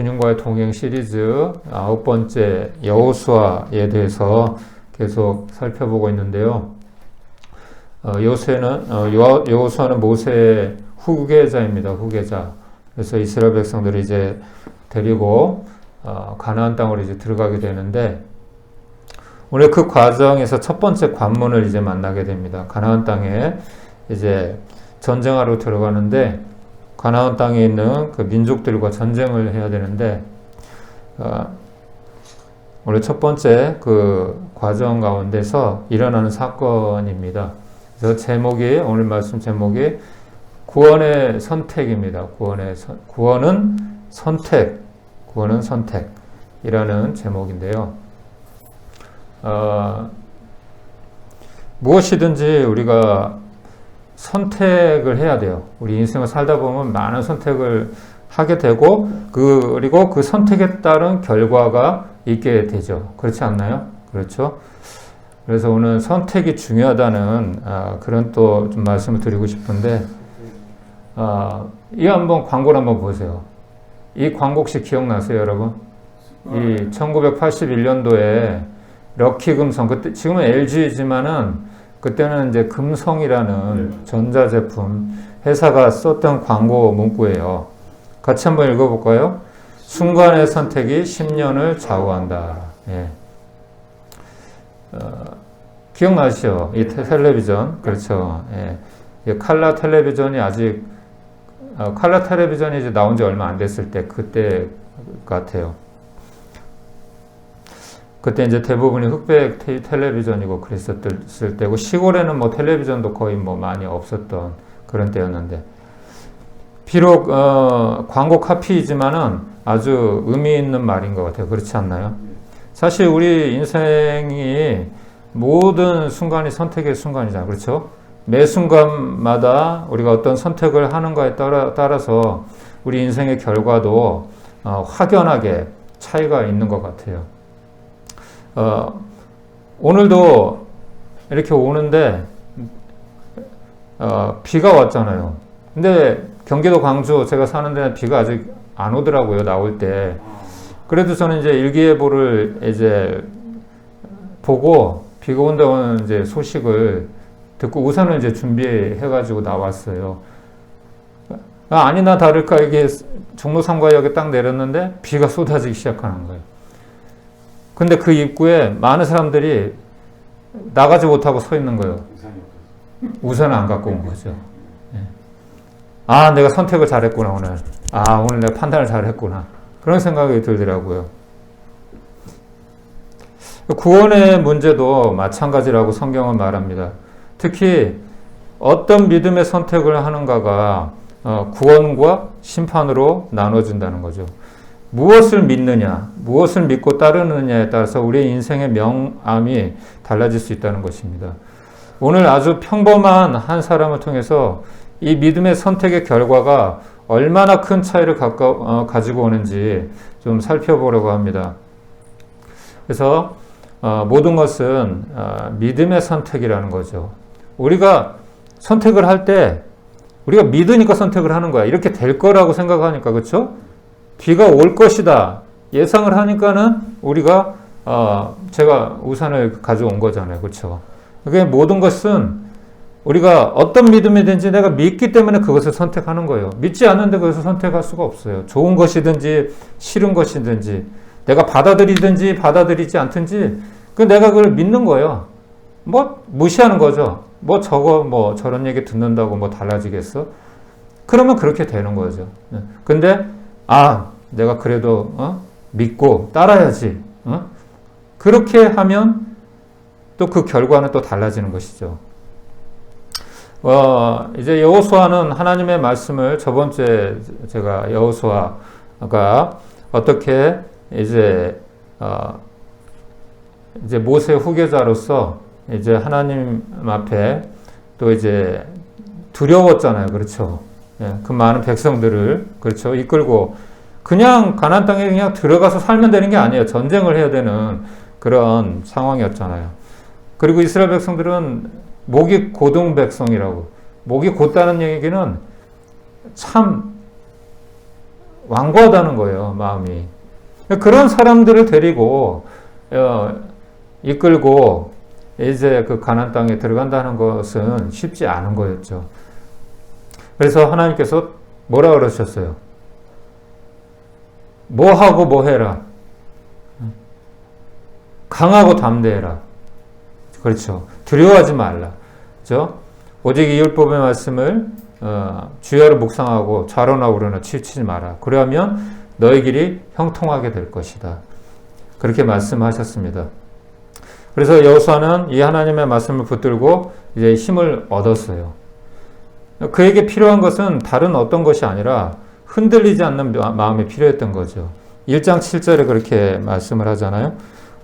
주님과의 동행 시리즈 9번째 여호수아에 대해서 계속 살펴보고 있는데요. 여호수아는 모세의 후계자입니다. 후계자. 그래서 이스라엘 백성들이 이제 데리고 가나안 땅으로 이제 들어가게 되는데, 오늘 그 과정에서 첫 번째 관문을 이제 만나게 됩니다. 가나안 땅에 이제 전쟁하러 들어가는데, 가나안 땅에 있는 그 민족들과 전쟁을 해야 되는데, 오늘 첫 번째 그 과정 가운데서 일어나는 사건입니다. 그래서 제목이, 오늘 말씀 제목이 구원의 선택입니다. 구원은 선택이라는 제목인데요. 무엇이든지 우리가 선택을 해야 돼요. 우리 인생을 살다 보면 많은 선택을 하게 되고, 그리고 그 선택에 따른 결과가 있게 되죠. 그렇지 않나요? 그렇죠? 그래서 오늘 선택이 중요하다는 그런 또 좀 말씀을 드리고 싶은데, 이 한번 광고를 한번 보세요. 이 광고 혹시 기억나세요, 여러분? 이 1981년도에 럭키금성, 그때 지금은 LG지만은 그때는 이제 금성이라는 전자제품 회사가 썼던 광고 문구예요. 같이 한번 읽어볼까요? 순간의 선택이 10년을 좌우한다. 예. 기억나시죠? 이 텔레비전. 그렇죠. 예. 칼라 텔레비전이 아직, 칼라 텔레비전이 이제 나온 지 얼마 안 됐을 때, 그때 같아요. 그때 이제 대부분이 흑백 텔레비전이고 그랬었을 때고, 시골에는 뭐 텔레비전도 거의 뭐 많이 없었던 그런 때였는데, 비록 광고 카피이지만은 아주 의미 있는 말인 것 같아요. 그렇지 않나요? 사실 우리 인생이 모든 순간이 선택의 순간이잖아요. 그렇죠? 매 순간마다 우리가 어떤 선택을 하는가에 따라서 우리 인생의 결과도 확연하게 차이가 있는 것 같아요. 오늘도 이렇게 오는데 비가 왔잖아요. 근데 경기도 광주 제가 사는 데는 비가 아직 안 오더라고요, 나올 때. 그래도 저는 이제 일기예보를 이제 보고 비가 온다는 이제 소식을 듣고 우산을 이제 준비해가지고 나왔어요. 아니나 다를까 이게 종로 3가역에 딱 내렸는데 비가 쏟아지기 시작하는 거예요. 근데 그 입구에 많은 사람들이 나가지 못하고 서 있는 거예요. 우산을 안 갖고 온 거죠. 아, 내가 선택을 잘했구나, 오늘. 아, 오늘 내가 판단을 잘했구나. 그런 생각이 들더라고요. 구원의 문제도 마찬가지라고 성경은 말합니다. 특히 어떤 믿음의 선택을 하는가가 구원과 심판으로 나눠진다는 거죠. 무엇을 믿느냐, 무엇을 믿고 따르느냐에 따라서 우리의 인생의 명암이 달라질 수 있다는 것입니다. 오늘 아주 평범한 한 사람을 통해서 이 믿음의 선택의 결과가 얼마나 큰 차이를 가지고 오는지 좀 살펴보려고 합니다. 그래서 모든 것은 믿음의 선택이라는 거죠. 우리가 선택을 할 때 우리가 믿으니까 선택을 하는 거야. 이렇게 될 거라고 생각하니까, 그렇죠? 비가 올 것이다 예상을 하니까는 우리가 제가 우산을 가져온 거잖아요. 그렇죠? 그게 모든 것은 우리가 어떤 믿음이든지 내가 믿기 때문에 그것을 선택하는 거예요. 믿지 않는데 그것을 선택할 수가 없어요. 좋은 것이든지 싫은 것이든지 내가 받아들이든지 받아들이지 않든지 내가 그걸 믿는 거예요. 뭐 무시하는 거죠. 뭐 저런 얘기 듣는다고 뭐 달라지겠어? 그러면 그렇게 되는 거죠. 근데 내가 그래도 믿고 따라야지. 그렇게 하면 또 그 결과는 또 달라지는 것이죠. 이제 여호수아는 하나님의 말씀을 저번주에 제가 여호수아가 어떻게 이제 모세 후계자로서 이제 하나님 앞에 또 이제 두려웠잖아요. 그렇죠. 그 많은 백성들을 그렇죠. 이끌고 그냥 가나안 땅에 그냥 들어가서 살면 되는 게 아니에요. 전쟁을 해야 되는 그런 상황이었잖아요. 그리고 이스라엘 백성들은 목이 고등 백성이라고. 목이 곧다는 얘기는 참 완고하다는 거예요, 마음이. 그런 사람들을 데리고 이끌고 이제 그 가나안 땅에 들어간다는 것은 쉽지 않은 거였죠. 그래서 하나님께서 뭐라 그러셨어요? 뭐 하고 뭐 해라. 강하고 담대해라. 그렇죠. 두려워하지 말라. 그렇죠? 오직 이 율법의 말씀을 주야로 묵상하고 좌로나 우로나 치우치지 마라. 그러면 너의 길이 형통하게 될 것이다. 그렇게 말씀하셨습니다. 그래서 여호수아는 이 하나님의 말씀을 붙들고 이제 힘을 얻었어요. 그에게 필요한 것은 다른 어떤 것이 아니라 흔들리지 않는 마음이 필요했던 거죠. 1장 7절에 그렇게 말씀을 하잖아요.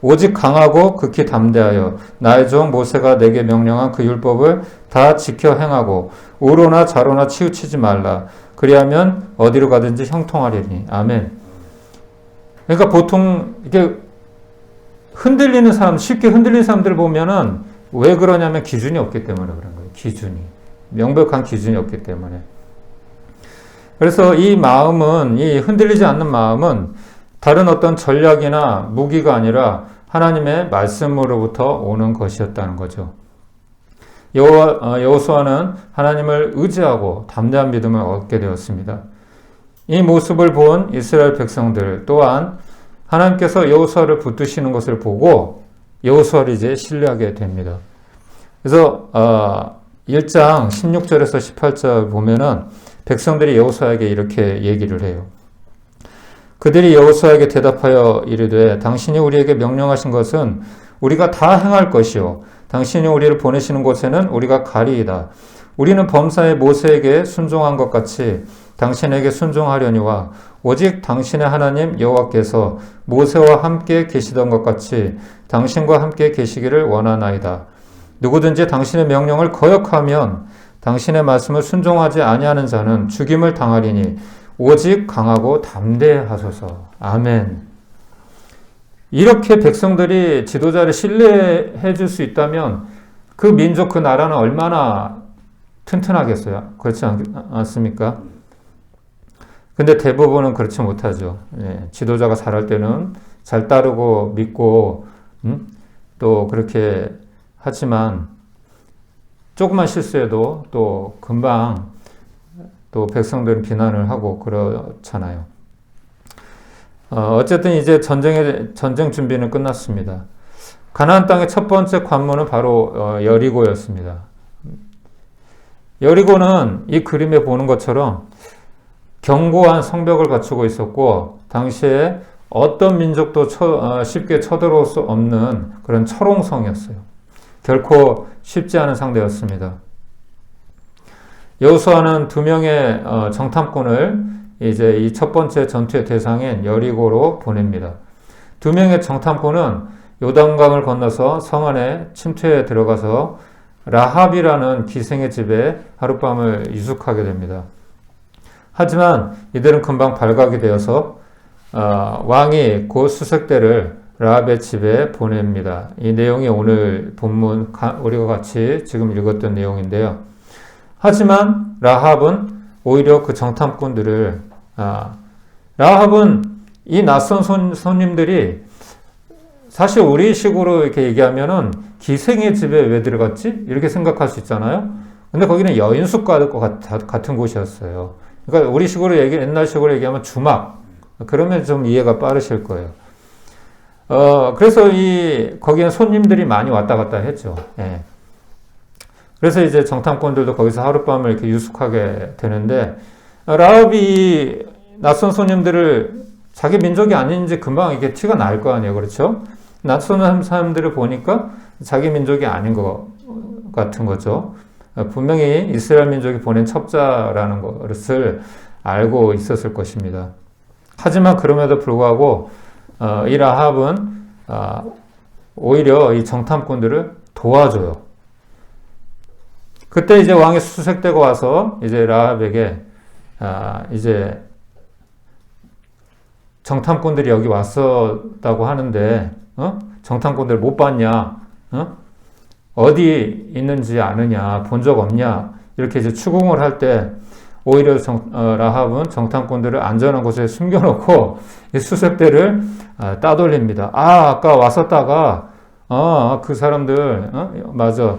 오직 강하고 극히 담대하여 나의 종 모세가 내게 명령한 그 율법을 다 지켜 행하고 우로나 좌로나 치우치지 말라. 그리하면 어디로 가든지 형통하리니. 아멘. 그러니까 보통 이게 흔들리는 사람, 쉽게 흔들리는 사람들을 보면은 왜 그러냐면 기준이 없기 때문에 그런 거예요. 기준이. 명백한 기준이 없기 때문에. 그래서 이 마음은, 이 흔들리지 않는 마음은 다른 어떤 전략이나 무기가 아니라 하나님의 말씀으로부터 오는 것이었다는 거죠. 여호수아는 하나님을 의지하고 담대한 믿음을 얻게 되었습니다. 이 모습을 본 이스라엘 백성들 또한 하나님께서 여호수아를 붙드시는 것을 보고 여호수아를 이제 신뢰하게 됩니다. 그래서 1장 16절에서 18절 보면은 백성들이 여호수아에게 이렇게 얘기를 해요. 그들이 여호수아에게 대답하여 이르되 당신이 우리에게 명령하신 것은 우리가 다 행할 것이요 당신이 우리를 보내시는 곳에는 우리가 가리이다. 우리는 범사에 모세에게 순종한 것 같이 당신에게 순종하려니와 오직 당신의 하나님 여호와께서 모세와 함께 계시던 것 같이 당신과 함께 계시기를 원하나이다. 누구든지 당신의 명령을 거역하면 당신의 말씀을 순종하지 아니하는 자는 죽임을 당하리니 오직 강하고 담대하소서. 아멘. 이렇게 백성들이 지도자를 신뢰해 줄 수 있다면 그 민족, 그 나라는 얼마나 튼튼하겠어요? 그렇지 않습니까? 근데 대부분은 그렇지 못하죠. 예, 지도자가 잘할 때는 잘 따르고 믿고 또 그렇게 하지만 조금만 실수해도 또 금방 또 백성들은 비난을 하고 그렇잖아요. 어쨌든 이제 전쟁 준비는 끝났습니다. 가나안 땅의 첫 번째 관문은 바로 여리고였습니다. 여리고는 이 그림에 보는 것처럼 견고한 성벽을 갖추고 있었고 당시에 어떤 민족도 쉽게 쳐들어올 수 없는 그런 철옹성이었어요. 결코 쉽지 않은 상대였습니다. 여호수아는 2명의 정탐꾼을 이제 이 첫 번째 전투의 대상인 여리고로 보냅니다. 2명의 정탐꾼은 요단강을 건너서 성 안에 침투해 들어가서 라합이라는 기생의 집에 하룻밤을 유숙하게 됩니다. 하지만 이들은 금방 발각이 되어서 왕이 그 수색대를 라합의 집에 보냅니다. 이 내용이 오늘 본문 우리가 같이 지금 읽었던 내용인데요. 하지만 라합은 오히려 그 정탐꾼들을 라합은 이 낯선 손님들이 사실 우리식으로 이렇게 얘기하면은 기생의 집에 왜 들어갔지? 이렇게 생각할 수 있잖아요. 근데 거기는 여인숙과 같은 곳이었어요. 그러니까 우리식으로 옛날식으로 얘기하면 주막. 그러면 좀 이해가 빠르실 거예요. 그래서 거기엔 손님들이 많이 왔다 갔다 했죠. 예. 그래서 이제 정탐꾼들도 거기서 하룻밤을 이렇게 유숙하게 되는데, 라합이 낯선 손님들을 자기 민족이 아닌지 금방 이게 티가 날 거 아니에요. 그렇죠? 낯선 사람들을 보니까 자기 민족이 아닌 것 같은 거죠. 분명히 이스라엘 민족이 보낸 첩자라는 것을 알고 있었을 것입니다. 하지만 그럼에도 불구하고 이 라합은 오히려 이 정탐꾼들을 도와줘요. 그때 이제 왕의 수색대가 와서 이제 라합에게 이제 정탐꾼들이 여기 왔었다고 하는데 정탐꾼들 못 봤냐? 어디 있는지 아느냐? 본 적 없냐? 이렇게 이제 추궁을 할 때 오히려 라합은 정탐꾼들을 안전한 곳에 숨겨놓고 이 수색대를 따돌립니다. 아까 왔었다가 그 사람들 맞아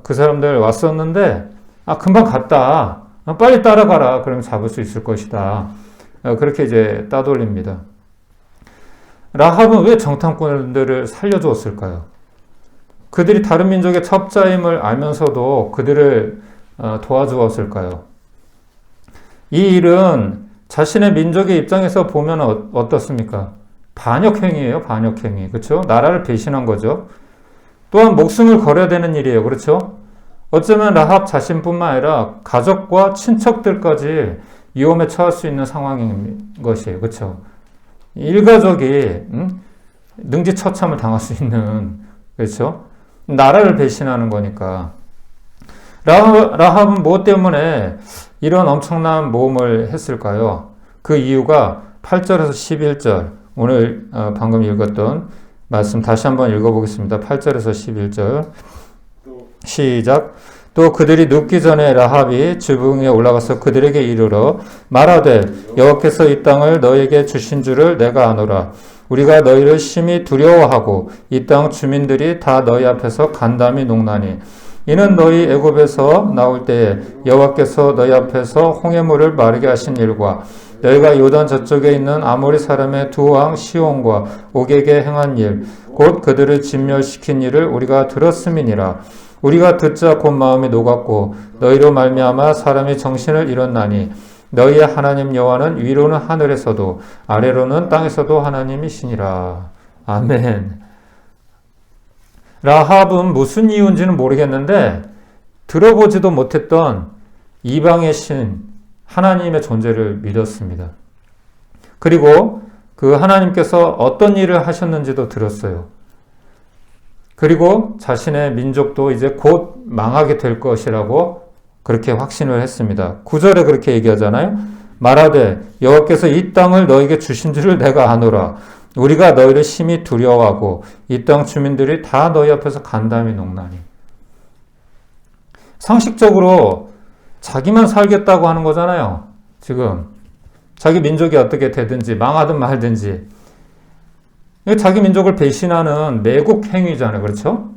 그 사람들 왔었는데 금방 갔다. 빨리 따라가라. 그러면 잡을 수 있을 것이다. 그렇게 이제 따돌립니다. 라합은 왜 정탐꾼들을 살려주었을까요? 그들이 다른 민족의 첩자임을 알면서도 그들을 도와주었을까요? 이 일은 자신의 민족의 입장에서 보면 어떻습니까? 반역행위예요. 반역행위. 그렇죠? 나라를 배신한 거죠. 또한 목숨을 걸어야 되는 일이에요. 그렇죠? 어쩌면 라합 자신뿐만 아니라 가족과 친척들까지 위험에 처할 수 있는 상황인 것이에요. 그렇죠? 일가족이 능지처참을 당할 수 있는 그렇죠? 나라를 배신하는 거니까. 라합은 무엇 때문에 이런 엄청난 모험을 했을까요? 그 이유가 8절에서 11절 오늘 방금 읽었던 말씀 다시 한번 읽어보겠습니다. 8절에서 11절 시작. 또 그들이 눕기 전에 라합이 지붕에 올라가서 그들에게 이르러 말하되 여호와께서 이 땅을 너에게 주신 줄을 내가 아노라. 우리가 너희를 심히 두려워하고 이 땅 주민들이 다 너희 앞에서 간담이 녹나니 이는 너희 애굽에서 나올 때에 여호와께서 너희 앞에서 홍해물을 마르게 하신 일과 너희가 요단 저쪽에 있는 아모리 사람의 두 왕 시온과 옥에게 행한 일 곧 그들을 진멸시킨 일을 우리가 들었음이니라. 우리가 듣자 곧 마음이 녹았고 너희로 말미암아 사람이 정신을 잃었나니 너희의 하나님 여호와는 위로는 하늘에서도 아래로는 땅에서도 하나님이시니라. 아멘. 라합은 무슨 이유인지는 모르겠는데 들어보지도 못했던 이방의 신 하나님의 존재를 믿었습니다. 그리고 그 하나님께서 어떤 일을 하셨는지도 들었어요. 그리고 자신의 민족도 이제 곧 망하게 될 것이라고 그렇게 확신을 했습니다. 9절에 그렇게 얘기하잖아요. 말하되 여호와께서 이 땅을 너에게 주신 줄을 내가 아노라. 우리가 너희를 심히 두려워하고 이 땅 주민들이 다 너희 앞에서 간담이 녹나니. 상식적으로 자기만 살겠다고 하는 거잖아요. 지금 자기 민족이 어떻게 되든지 망하든 말든지 자기 민족을 배신하는 매국 행위잖아요. 그렇죠?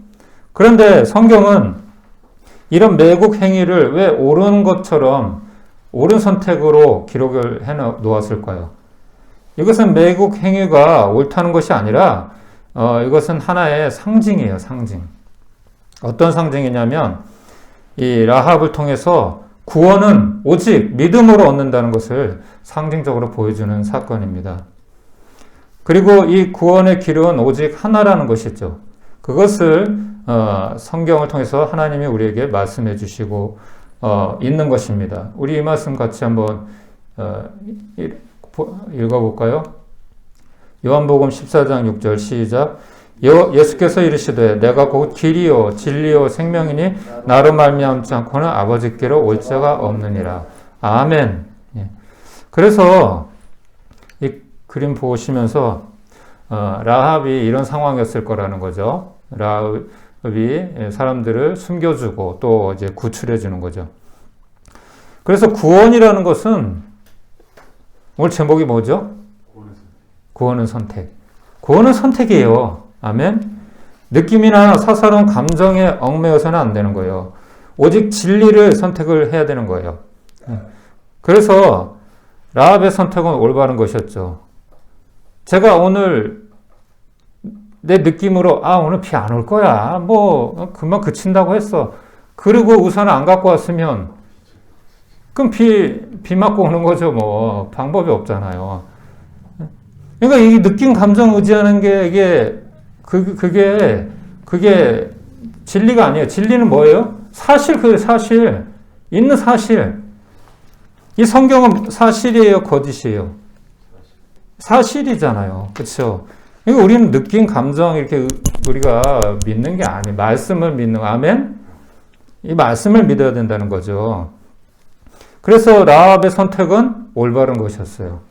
그런데 성경은 이런 매국 행위를 왜 옳은 것처럼 옳은 선택으로 기록을 해 놓았을까요? 이것은 매국 행위가 옳다는 것이 아니라 이것은 하나의 상징이에요. 상징. 어떤 상징이냐면 이 라합을 통해서 구원은 오직 믿음으로 얻는다는 것을 상징적으로 보여주는 사건입니다. 그리고 이 구원의 길은 오직 하나라는 것이죠. 그것을 성경을 통해서 하나님이 우리에게 말씀해 주시고 있는 것입니다. 우리 이 말씀 같이 한번 읽어볼까요? 요한복음 14장 6절 시작. 예수께서 이르시되 내가 곧 길이요 진리요 생명이니 나로 말미암지 않고는 아버지께로 올 자가 없느니라. 아멘. 그래서 이 그림 보시면서 라합이 이런 상황이었을 거라는 거죠. 라합이 사람들을 숨겨주고 또 이제 구출해 주는 거죠. 그래서 구원이라는 것은 오늘 제목이 뭐죠? 구원은 선택. 구원은 선택이에요. 아멘. 느낌이나 사사로운 감정에 얽매여서는 안 되는 거예요. 오직 진리를 선택을 해야 되는 거예요. 그래서 라합의 선택은 올바른 것이었죠. 제가 오늘 내 느낌으로 오늘 비 안 올 거야. 뭐 금방 그친다고 했어. 그리고 우산을 안 갖고 왔으면 그럼 비 맞고 오는 거죠. 뭐 방법이 없잖아요. 그러니까 이 느낌 감정 의지하는 게 그게 진리가 아니에요. 진리는 뭐예요? 사실. 있는 사실. 이 성경은 사실이에요, 거짓이에요? 사실이잖아요. 그렇죠? 그러니까 우리는 느낌 감정 이렇게 우리가 믿는 게 아니에요. 말씀을 믿는 거. 아멘? 이 말씀을 믿어야 된다는 거죠. 그래서 라합의 선택은 올바른 것이었어요.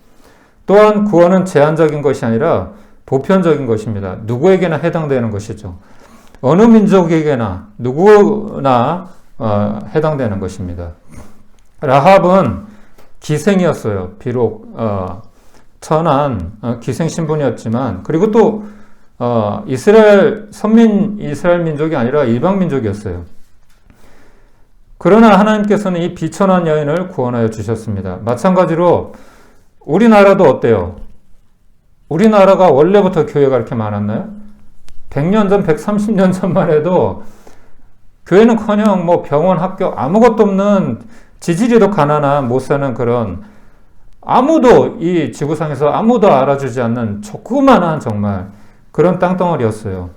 또한 구원은 제한적인 것이 아니라 보편적인 것입니다. 누구에게나 해당되는 것이죠. 어느 민족에게나 누구나 해당되는 것입니다. 라합은 기생이었어요. 비록 천한 기생 신분이었지만, 그리고 또 이스라엘 민족이 아니라 이방 민족이었어요. 그러나 하나님께서는 이 비천한 여인을 구원하여 주셨습니다. 마찬가지로 우리나라도 어때요? 우리나라가 원래부터 교회가 이렇게 많았나요? 100년 전, 130년 전만 해도 교회는커녕 뭐 병원, 학교 아무것도 없는 지지리도 가난한 못 사는 그런, 아무도 이 지구상에서 아무도 알아주지 않는 조그만한 정말 그런 땅덩어리였어요.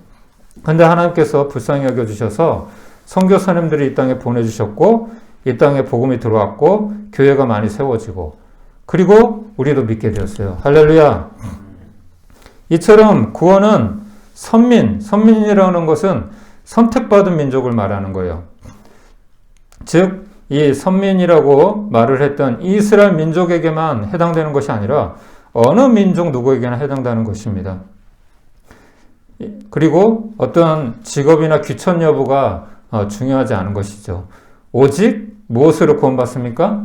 근데 하나님께서 불쌍히 여겨주셔서 선교사님들이 이 땅에 보내주셨고, 이 땅에 복음이 들어왔고, 교회가 많이 세워지고, 그리고 우리도 믿게 되었어요. 할렐루야. 이처럼 구원은 선민이라는 것은 선택받은 민족을 말하는 거예요. 즉, 이 선민이라고 말을 했던 이스라엘 민족에게만 해당되는 것이 아니라 어느 민족 누구에게나 해당되는 것입니다. 그리고 어떤 직업이나 귀천 여부가 중요하지 않은 것이죠. 오직 무엇으로 구원받습니까?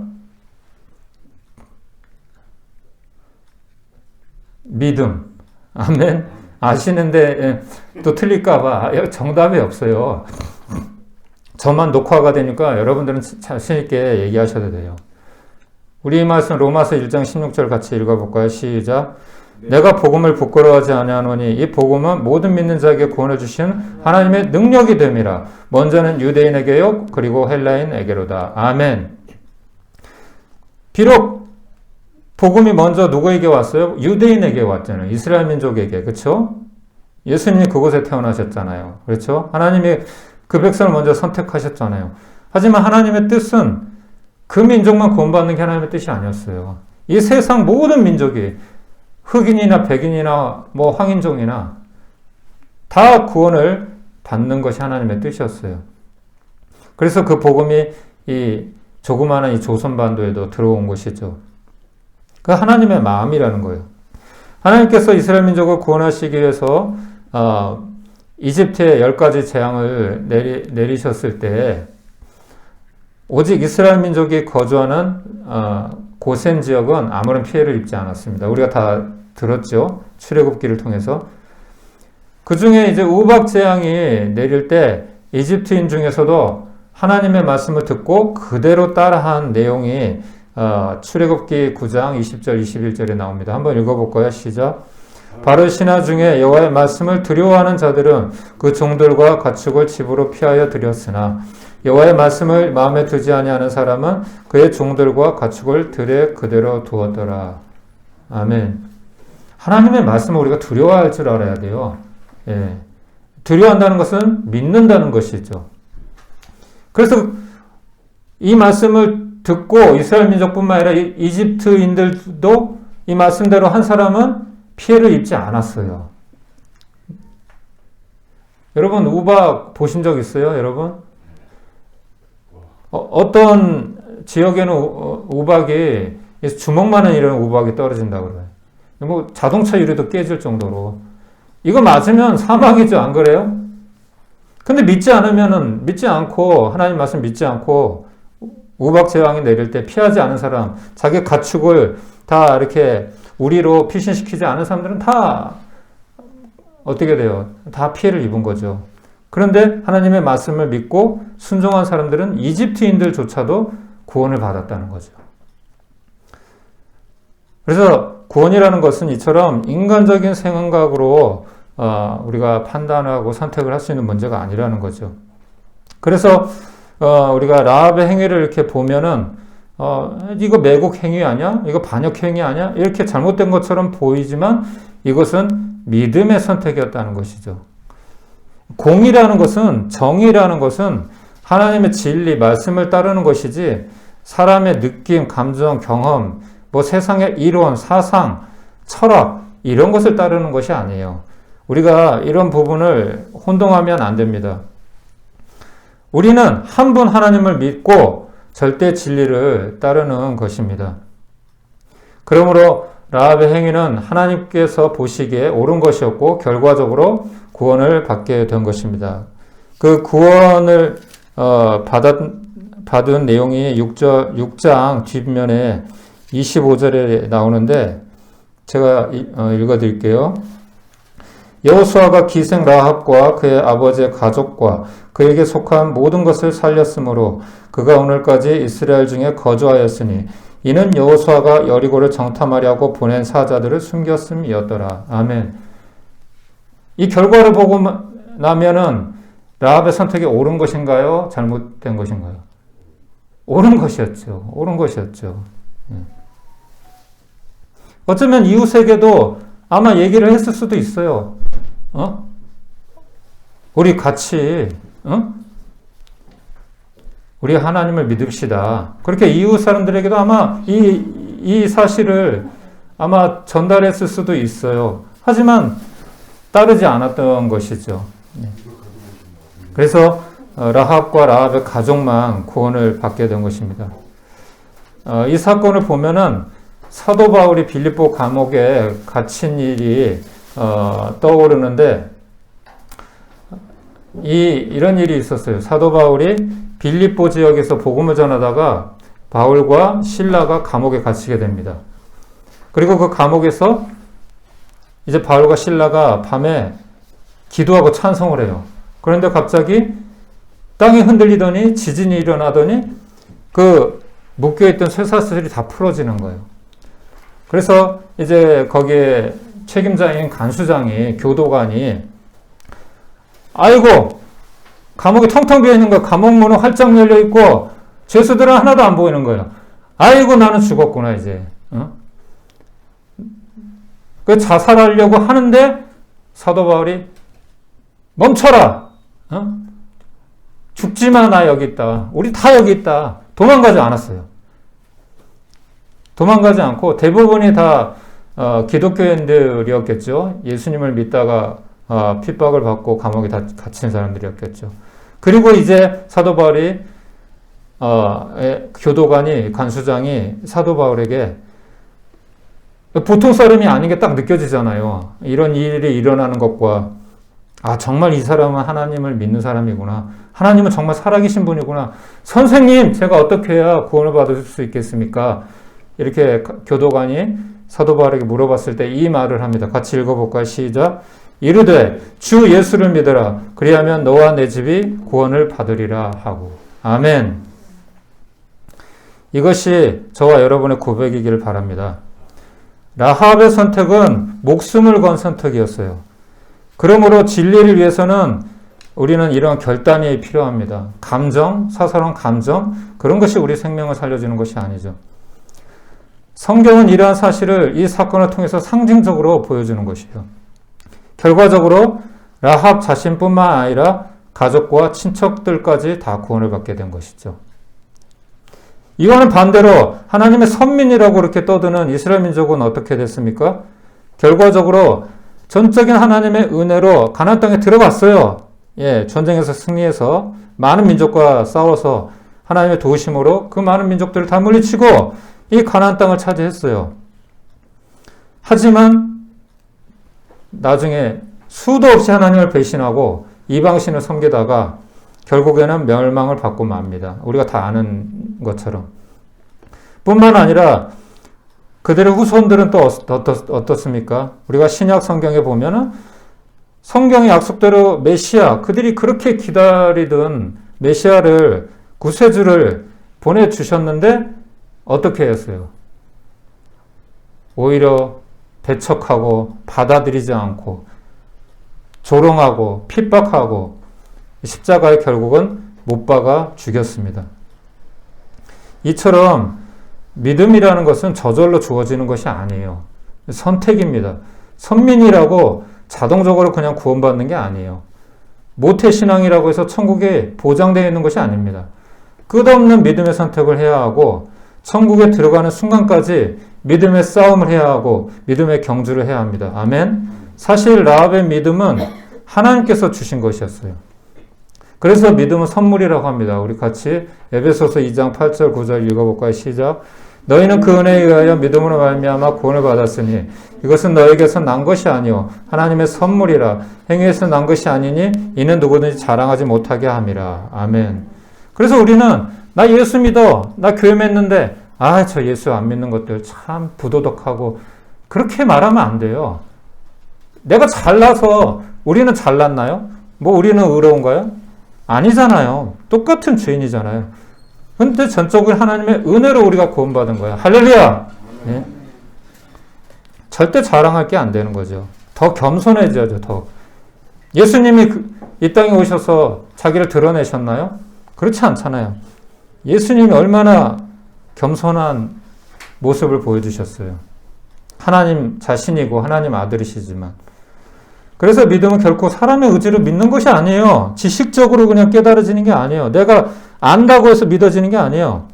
믿음. 아멘. 아시는데 또 틀릴까봐 정답이 없어요. 저만 녹화가 되니까 여러분들은 자신있게 얘기하셔도 돼요. 우리 말씀 로마서 1장 16절 같이 읽어볼까요? 시작. 내가 복음을 부끄러워하지 아니하노니 이 복음은 모든 믿는 자에게 구원해 주신 하나님의 능력이 됨이라. 먼저는 유대인에게요, 그리고 헬라인에게로다. 아멘. 비록 복음이 먼저 누구에게 왔어요? 유대인에게 왔잖아요. 이스라엘 민족에게. 그렇죠? 예수님이 그곳에 태어나셨잖아요. 그렇죠? 하나님이 그 백성을 먼저 선택하셨잖아요. 하지만 하나님의 뜻은 그 민족만 구원받는 게 하나님의 뜻이 아니었어요. 이 세상 모든 민족이 흑인이나 백인이나 뭐 황인종이나 다 구원을 받는 것이 하나님의 뜻이었어요. 그래서 그 복음이 이 조그마한 이 조선반도에도 들어온 것이죠. 그 하나님의 마음이라는 거예요. 하나님께서 이스라엘 민족을 구원하시기 위해서 이집트에 10가지 재앙을 내리셨을 때 오직 이스라엘 민족이 거주하는 고센 지역은 아무런 피해를 입지 않았습니다. 우리가 다 들었죠? 출애굽기를 통해서. 그 중에 이제 우박 재앙이 내릴 때 이집트인 중에서도 하나님의 말씀을 듣고 그대로 따라한 내용이 출애굽기 9장 20절 21절에 나옵니다. 한번 읽어볼까요? 시작. 바로 신하 중에 여호와의 말씀을 두려워하는 자들은 그 종들과 가축을 집으로 피하여 들였으나 여호와의 말씀을 마음에 두지 아니하는 사람은 그의 종들과 가축을 들에 그대로 두었더라. 아멘. 하나님의 말씀을 우리가 두려워할 줄 알아야 돼요. 예. 두려워한다는 것은 믿는다는 것이죠. 그래서 이 말씀을 듣고 이스라엘 민족뿐만 아니라 이집트인들도 이 말씀대로 한 사람은 피해를 입지 않았어요. 여러분 우박 보신 적 있어요? 여러분? 어떤 지역에는 우박이 주먹만한 이런 우박이 떨어진다고 그래요. 뭐 자동차 유리도 깨질 정도로. 이거 맞으면 사망이죠, 안 그래요? 근데 믿지 않고 하나님 말씀 믿지 않고 우박 재앙이 내릴 때 피하지 않은 사람, 자기 가축을 다 이렇게 우리로 피신시키지 않은 사람들은 다 어떻게 돼요? 다 피해를 입은 거죠. 그런데 하나님의 말씀을 믿고 순종한 사람들은 이집트인들조차도 구원을 받았다는 거죠. 그래서 구원이라는 것은 이처럼 인간적인 생각으로 우리가 판단하고 선택을 할 수 있는 문제가 아니라는 거죠. 그래서 우리가 라합의 행위를 이렇게 보면은 이거 매국 행위 아니야? 이거 반역 행위 아니야? 이렇게 잘못된 것처럼 보이지만 이것은 믿음의 선택이었다는 것이죠. 공의라는 것은, 정의라는 것은 하나님의 진리, 말씀을 따르는 것이지 사람의 느낌, 감정, 경험, 뭐 세상의 이론, 사상, 철학 이런 것을 따르는 것이 아니에요. 우리가 이런 부분을 혼동하면 안 됩니다. 우리는 한 분 하나님을 믿고 절대 진리를 따르는 것입니다. 그러므로 라합의 행위는 하나님께서 보시기에 옳은 것이었고 결과적으로 구원을 받게 된 것입니다. 그 구원을 받은 내용이 6장 뒷면에 25절에 나오는데 제가 읽어드릴게요. 여호수아가 기생 라합과 그의 아버지의 가족과 그에게 속한 모든 것을 살렸으므로 그가 오늘까지 이스라엘 중에 거주하였으니 이는 여호수아가 여리고를 정탐하려고 보낸 사자들을 숨겼음이었더라. 아멘. 이 결과를 보고 나면은 라합의 선택이 옳은 것인가요? 잘못된 것인가요? 옳은 것이었죠. 옳은 것이었죠. 어쩌면 이웃에게도 아마 얘기를 했을 수도 있어요. 우리 같이, 우리 하나님을 믿읍시다. 그렇게 이웃 사람들에게도 아마 이 사실을 아마 전달했을 수도 있어요. 하지만 따르지 않았던 것이죠. 그래서 라합과 라합의 가족만 구원을 받게 된 것입니다. 이 사건을 보면은 사도 바울이 빌립보 감옥에 갇힌 일이 떠오르는데 이런 일이 있었어요. 사도 바울이 빌립보 지역에서 복음을 전하다가 바울과 실라가 감옥에 갇히게 됩니다. 그리고 그 감옥에서 이제 바울과 실라가 밤에 기도하고 찬송을 해요. 그런데 갑자기 땅이 흔들리더니 지진이 일어나더니 그 묶여있던 쇠사슬이 다 풀어지는 거예요. 그래서 이제 거기에 책임자인 간수장이, 교도관이 아이고 감옥이 텅텅 비어있는 거야. 감옥 문은 활짝 열려있고 죄수들은 하나도 안 보이는 거예요. 아이고 나는 죽었구나 이제. 그 자살하려고 하는데 사도 바울이 멈춰라. 죽지마 나 여기 있다. 우리 다 여기 있다. 도망가지 않았어요. 도망가지 않고 대부분이 다 기독교인들이었겠죠. 예수님을 믿다가 핍박을 받고 감옥에 다 갇힌 사람들이었겠죠. 그리고 이제 사도 바울이 교도관이 간수장이 사도 바울에게 보통 사람이 아닌 게 딱 느껴지잖아요. 이런 일이 일어나는 것과 정말 이 사람은 하나님을 믿는 사람이구나. 하나님은 정말 살아계신 분이구나. 선생님, 제가 어떻게 해야 구원을 받을 수 있겠습니까? 이렇게 교도관이 사도 바울에게 물어봤을 때 이 말을 합니다. 같이 읽어볼까요? 시작. 이르되 주 예수를 믿으라. 그리하면 너와 내 집이 구원을 받으리라 하고. 아멘. 이것이 저와 여러분의 고백이기를 바랍니다. 라합의 선택은 목숨을 건 선택이었어요. 그러므로 진리를 위해서는 우리는 이런 결단이 필요합니다. 감정, 사사로운 감정, 그런 것이 우리 생명을 살려주는 것이 아니죠. 성경은 이러한 사실을 이 사건을 통해서 상징적으로 보여주는 것이에요. 결과적으로 라합 자신뿐만 아니라 가족과 친척들까지 다 구원을 받게 된 것이죠. 이와는 반대로 하나님의 선민이라고 이렇게 떠드는 이스라엘 민족은 어떻게 됐습니까? 결과적으로 전적인 하나님의 은혜로 가나안 땅에 들어갔어요. 전쟁에서 승리해서 많은 민족과 싸워서 하나님의 도우심으로 그 많은 민족들을 다 물리치고 이 가나안 땅을 차지했어요. 하지만 나중에 수도 없이 하나님을 배신하고 이방신을 섬기다가 결국에는 멸망을 받고 맙니다. 우리가 다 아는 것처럼. 뿐만 아니라 그들의 후손들은 또 어떻습니까? 우리가 신약 성경에 보면은 성경의 약속대로 메시아, 그들이 그렇게 기다리던 메시아를, 구세주를 보내주셨는데 어떻게 했어요? 오히려 배척하고 받아들이지 않고 조롱하고 핍박하고 십자가에 결국은 못 박아 죽였습니다. 이처럼 믿음이라는 것은 저절로 주어지는 것이 아니에요. 선택입니다. 선민이라고 자동적으로 그냥 구원받는 게 아니에요. 모태신앙이라고 해서 천국에 보장되어 있는 것이 아닙니다. 끝없는 믿음의 선택을 해야 하고 천국에 들어가는 순간까지 믿음의 싸움을 해야 하고 믿음의 경주를 해야 합니다. 아멘. 사실 라합의 믿음은 하나님께서 주신 것이었어요. 그래서 믿음은 선물이라고 합니다. 우리 같이 에베소서 2장 8절 9절 읽어볼까요? 시작. 너희는 그 은혜에 의하여 믿음으로 말미암아 구원을 받았으니 이것은 너에게서 난 것이 아니요 하나님의 선물이라. 행위에서 난 것이 아니니 이는 누구든지 자랑하지 못하게 함이라. 아멘. 그래서 우리는 나 예수 믿어. 나 교회 맺는데 저 예수 안 믿는 것들 참 부도덕하고 그렇게 말하면 안 돼요. 내가 잘나서 우리는 잘났나요? 뭐 우리는 의로운가요? 아니잖아요. 똑같은 죄인이잖아요. 근데 전적으로 하나님의 은혜로 우리가 구원받은 거예요. 할렐루야! 네. 절대 자랑할 게 안 되는 거죠. 더 겸손해져야죠, 더. 예수님이 이 땅에 오셔서 자기를 드러내셨나요? 그렇지 않잖아요. 예수님이 얼마나 겸손한 모습을 보여주셨어요. 하나님 자신이고 하나님 아들이시지만. 그래서 믿음은 결코 사람의 의지로 믿는 것이 아니에요. 지식적으로 그냥 깨달아지는 게 아니에요. 내가 안다고 해서 믿어지는 게 아니에요.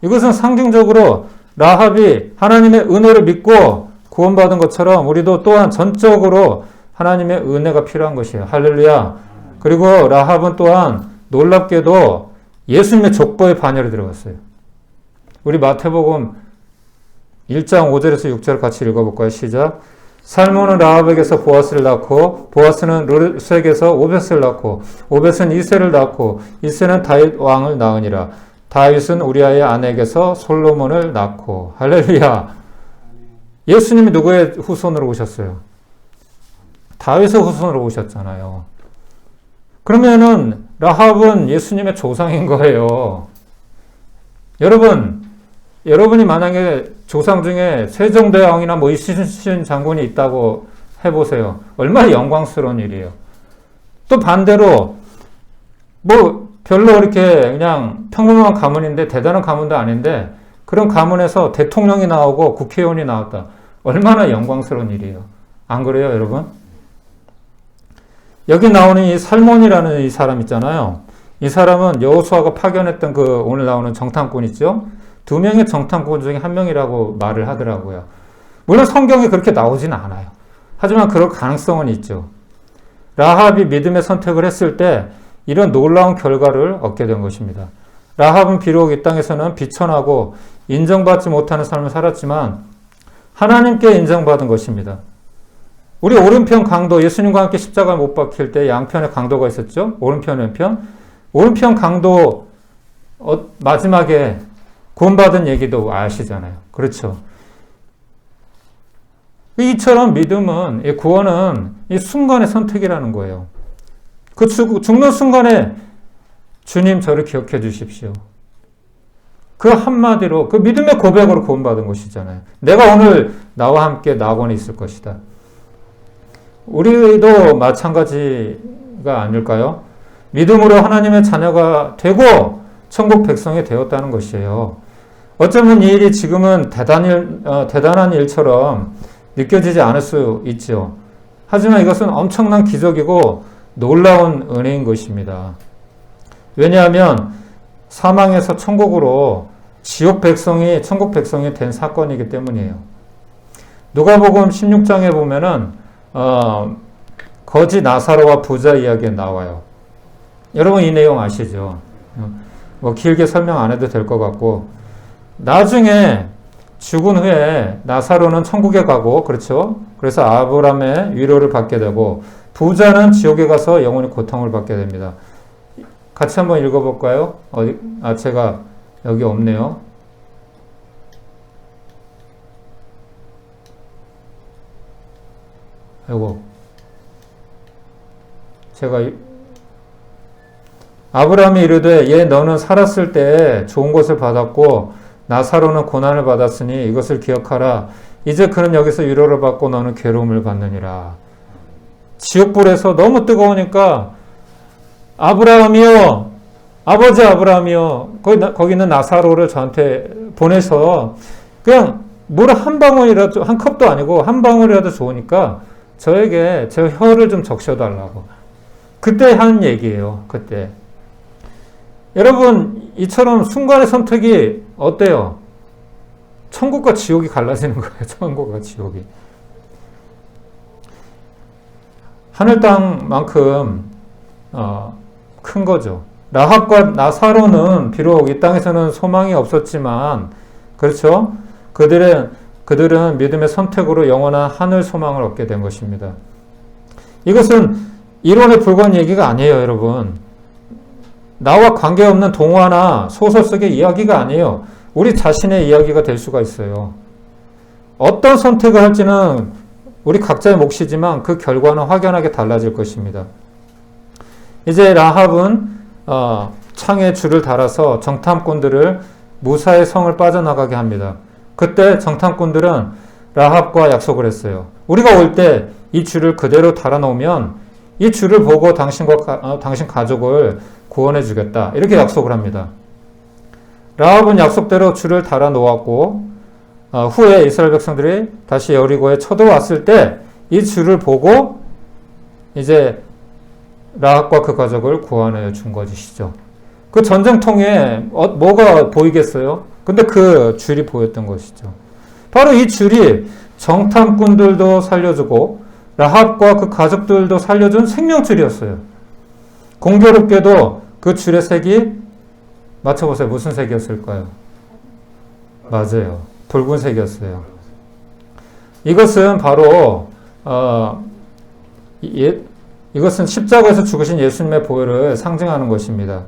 이것은 상징적으로 라합이 하나님의 은혜를 믿고 구원받은 것처럼 우리도 또한 전적으로 하나님의 은혜가 필요한 것이에요. 할렐루야. 그리고 라합은 또한 놀랍게도 예수님의 족보의 반열에 들어갔어요. 우리 마태복음 1장 5절에서 6절 같이 읽어볼까요? 시작. 살몬은 라합에게서 보아스를 낳고 보아스는 르sek에서 오벳을 낳고 오벳은 이새를 낳고 이새는 다윗 왕을 낳으니라. 다윗은 우리아의 아내에게서 솔로몬을 낳고. 할렐루야. 예수님이 누구의 후손으로 오셨어요? 다윗의 후손으로 오셨잖아요. 그러면은 라합은 예수님의 조상인 거예요. 여러분이 만약에 조상 중에 세종대왕이나 뭐 이순신 장군이 있다고 해보세요. 얼마나 영광스러운 일이에요. 또 반대로 뭐 별로 이렇게 그냥 평범한 가문인데 대단한 가문도 아닌데 그런 가문에서 대통령이 나오고 국회의원이 나왔다. 얼마나 영광스러운 일이에요. 안 그래요, 여러분? 여기 나오는 이 살몬이라는 이 사람 있잖아요. 이 사람은 여호수아가 파견했던 그 오늘 나오는 정탐꾼 있죠? 2명의 정탐꾼 중에 1명이라고 말을 하더라고요. 물론 성경에 그렇게 나오지는 않아요. 하지만 그럴 가능성은 있죠. 라합이 믿음의 선택을 했을 때 이런 놀라운 결과를 얻게 된 것입니다. 라합은 비록 이 땅에서는 비천하고 인정받지 못하는 삶을 살았지만 하나님께 인정받은 것입니다. 우리 오른편 강도, 예수님과 함께 십자가에 못 박힐 때 양편에 강도가 있었죠? 오른편, 왼편. 오른편 강도 마지막에 구원받은 얘기도 아시잖아요. 그렇죠? 이처럼 믿음은, 구원은 이 순간의 선택이라는 거예요. 그 죽는 순간에 주님 저를 기억해 주십시오. 그 한마디로, 그 믿음의 고백으로 구원받은 것이잖아요. 내가 오늘 나와 함께 낙원에 있을 것이다. 우리도 마찬가지가 아닐까요? 믿음으로 하나님의 자녀가 되고 천국 백성이 되었다는 것이에요. 어쩌면 이 일이 지금은 대단한 일처럼 느껴지지 않을 수 있죠. 하지만 이것은 엄청난 기적이고 놀라운 은혜인 것입니다. 왜냐하면 사망에서 천국으로 천국 백성이 된 사건이기 때문이에요. 누가복음 16장에 보면은 거지 나사로와 부자 이야기가 나와요. 여러분 이 내용 아시죠? 뭐 길게 설명 안 해도 될 것 같고 나중에 죽은 후에 나사로는 천국에 가고 그렇죠? 그래서 아브라함의 위로를 받게 되고 부자는 지옥에 가서 영원히 고통을 받게 됩니다. 같이 한번 읽어볼까요? 제가 여기 없네요. 아이고, 제가 아브라함이 이르되 얘 너는 살았을 때 좋은 것을 받았고 나사로는 고난을 받았으니 이것을 기억하라. 이제 그는 여기서 위로를 받고 너는 괴로움을 받느니라. 지옥불에서 너무 뜨거우니까 아브라함이요, 아버지 아브라함이요, 거기는 나사로를 저한테 보내서 그냥 물 한 방울이라도, 한 컵도 아니고 한 방울이라도 좋으니까 저에게 제 혀를 좀 적셔달라고. 그때 한 얘기예요. 그때. 여러분 이처럼 순간의 선택이 어때요? 천국과 지옥이 갈라지는 거예요. 천국과 지옥이. 하늘 땅만큼 큰 거죠. 라합과 나사로는 비록 이 땅에서는 소망이 없었지만 그렇죠? 그들은 믿음의 선택으로 영원한 하늘 소망을 얻게 된 것입니다. 이것은 이론에 불과한 얘기가 아니에요, 여러분. 나와 관계없는 동화나 소설 속의 이야기가 아니에요. 우리 자신의 이야기가 될 수가 있어요. 어떤 선택을 할지는 우리 각자의 몫이지만 그 결과는 확연하게 달라질 것입니다. 이제 라합은 창에 줄을 달아서 정탐꾼들을 무사히 성을 빠져나가게 합니다. 그때 정탐꾼들은 라합과 약속을 했어요. 우리가 올 때 이 줄을 그대로 달아놓으면 이 줄을 보고 당신 가족을 구원해 주겠다. 이렇게 약속을 합니다. 라합은 약속대로 줄을 달아놓았고 후에 이스라엘 백성들이 다시 여리고에 쳐들어왔을 때 이 줄을 보고 이제 라합과 그 가족을 구원해 준 것이죠. 그 전쟁통에 뭐가 보이겠어요? 근데 그 줄이 보였던 것이죠. 바로 이 줄이 정탐꾼들도 살려주고 라합과 그 가족들도 살려준 생명줄이었어요. 공교롭게도 그 줄의 색이 맞춰보세요. 무슨 색이었을까요? 맞아요. 붉은색이었어요. 이것은 바로 이것은 십자가에서 죽으신 예수님의 보혈을 상징하는 것입니다.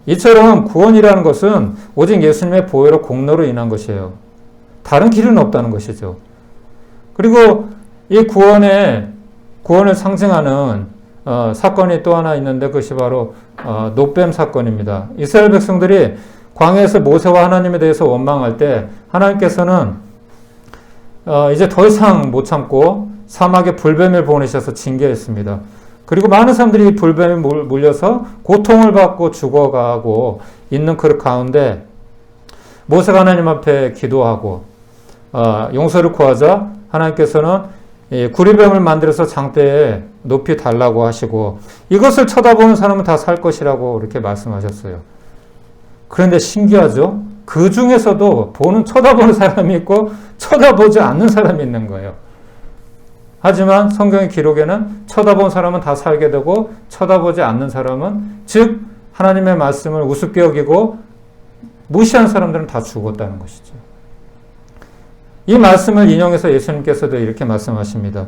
이처럼 구원이라는 것은 오직 예수님의 보혈로 공로로 인한 것이에요. 다른 길은 없다는 것이죠. 그리고 이 구원을 상징하는 사건이 또 하나 있는데 그것이 바로 노뱀 사건입니다. 이스라엘 백성들이 광야에서 모세와 하나님에 대해서 원망할 때 하나님께서는 이제 더 이상 못 참고 사막에 불뱀을 보내셔서 징계했습니다. 그리고 많은 사람들이 불뱀에 물려서 고통을 받고 죽어가고 있는 그 가운데 모세가 하나님 앞에 기도하고 용서를 구하자 하나님께서는 구리뱀을 만들어서 장대에 높이 달라고 하시고 이것을 쳐다보는 사람은 다 살 것이라고 이렇게 말씀하셨어요. 그런데 신기하죠? 그 중에서도 쳐다보는 사람이 있고 쳐다보지 않는 사람이 있는 거예요. 하지만 성경의 기록에는 쳐다본 사람은 다 살게 되고 쳐다보지 않는 사람은 즉 하나님의 말씀을 우습게 여기고 무시한 사람들은 다 죽었다는 것이죠. 이 말씀을 인용해서 예수님께서도 이렇게 말씀하십니다.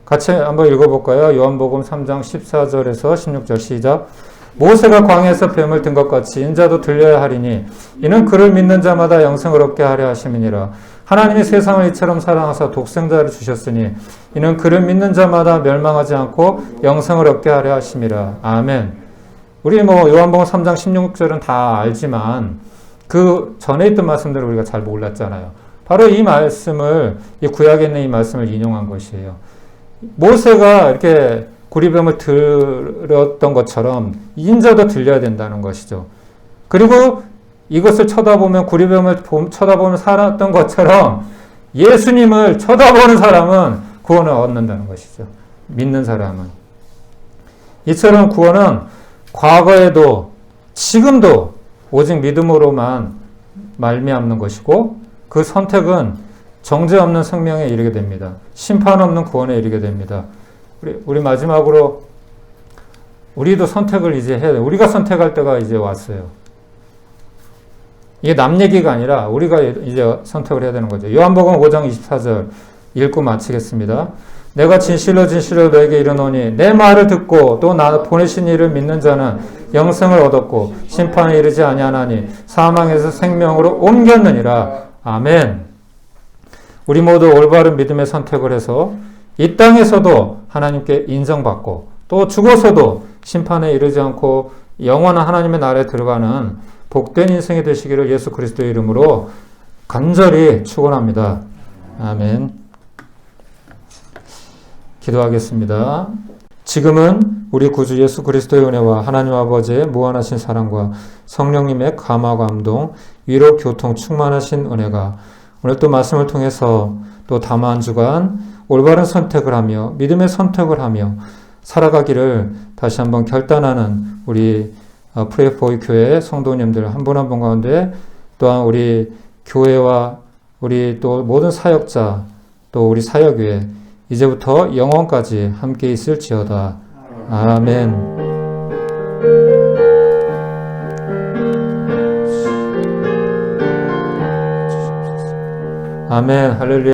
같이 한번 읽어볼까요? 요한복음 3장 14절에서 16절 시작. 모세가 광야에서 뱀을 든 것 같이 인자도 들려야 하리니 이는 그를 믿는 자마다 영생을 얻게 하려 하심이니라. 하나님이 세상을 이처럼 사랑하사 독생자를 주셨으니 이는 그를 믿는 자마다 멸망하지 않고 영생을 얻게 하려 하심이라. 아멘. 우리 요한복음 3장 16절은 다 알지만 그 전에 있던 말씀들을 우리가 잘 몰랐잖아요. 바로 이 말씀을, 이 구약에 있는 이 말씀을 인용한 것이에요. 모세가 이렇게 구리뱀을 들었던 것처럼 인자도 들려야 된다는 것이죠. 그리고 이것을 쳐다보면 구리뱀을 쳐다보면 살았던 것처럼 예수님을 쳐다보는 사람은 구원을 얻는다는 것이죠. 믿는 사람은. 이처럼 구원은 과거에도 지금도 오직 믿음으로만 말미암는 것이고 그 선택은 정죄 없는 생명에 이르게 됩니다. 심판 없는 구원에 이르게 됩니다. 우리 마지막으로 우리도 선택을 이제 해야 돼요. 우리가 선택할 때가 이제 왔어요. 이게 남 얘기가 아니라 우리가 이제 선택을 해야 되는 거죠. 요한복음 5장 24절 읽고 마치겠습니다. 내가 진실로 너에게 이르노니 내 말을 듣고 또 나 보내신 이를 믿는 자는 영생을 얻었고 심판에 이르지 아니하나니 사망에서 생명으로 옮겼느니라. 아멘. 우리 모두 올바른 믿음의 선택을 해서 이 땅에서도 하나님께 인정받고 또 죽어서도 심판에 이르지 않고 영원한 하나님의 나라에 들어가는 복된 인생이 되시기를 예수 그리스도의 이름으로 간절히 축원합니다. 아멘. 기도하겠습니다. 지금은 우리 구주 예수 그리스도의 은혜와 하나님 아버지의 무한하신 사랑과 성령님의 감화 감동, 위로 교통 충만하신 은혜가 오늘 또 말씀을 통해서 또 담아 한 주간 올바른 선택을 하며 믿음의 선택을 하며 살아가기를 다시 한번 결단하는 우리 프레이포이 교회 성도님들 한 분 한 분 가운데 또한 우리 교회와 우리 또 모든 사역자 또 우리 사역위에 이제부터 영원까지 함께 있을지어다. 아멘. 아멘. 할렐루야.